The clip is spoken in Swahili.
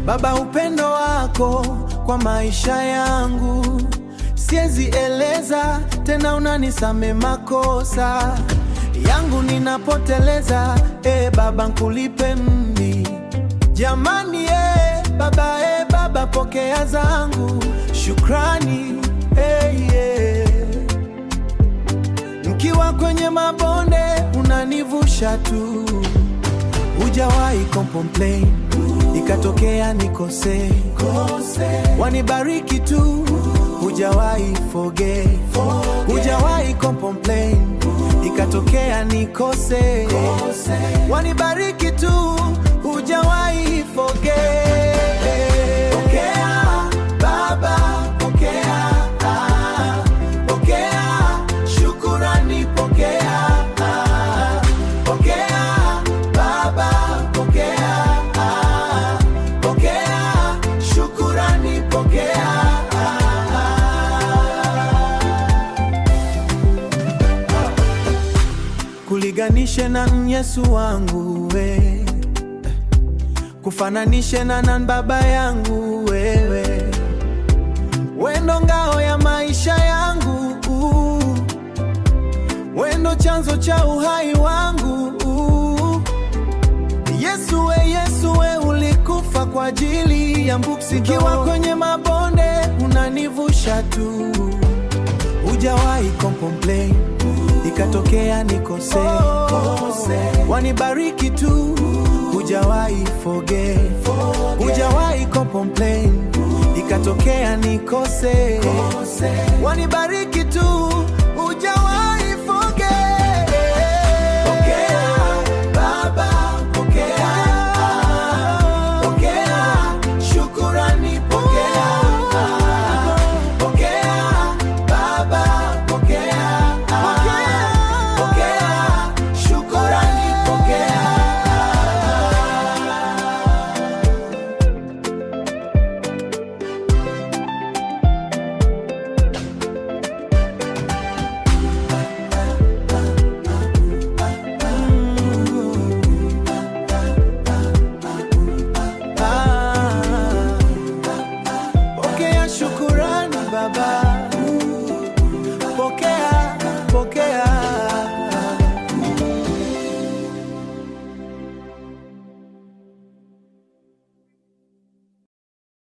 Baba, upendo wako kwa maisha yangu siwezi eleza, tena unanisame makosa yangu ninapoteleza. Baba, nkulipe mimi jamani. Baba, pokea zangu shukrani. Nikiwa kwenye mabonde unanivusha tu, hujawahi complain ikatokea nikose. Wanibariki tu, hujawahi forget. Hujawahi complain ikatokea nikose. Wanibariki tu, hujawahi forget. Pokea Baba, pokea, pokea shukurani, pokea, pokea Baba, pokea, pokea shukurani, pokea. Kuliganishe na Yesu wangu we, kufananishe na baba yangu wewe. Wendo ngao ya maisha yangu, wendo chanzo cha uhai wangu. Yesu we ulikufa kwa ajili ya mbuksi. Nikiwa kwenye mabonde unanivusha tu, hujawahi complain ikatokea nikose. Wanibariki tu, hujawahi forget. Hujawahi complain ikatokea nikose. Wanibariki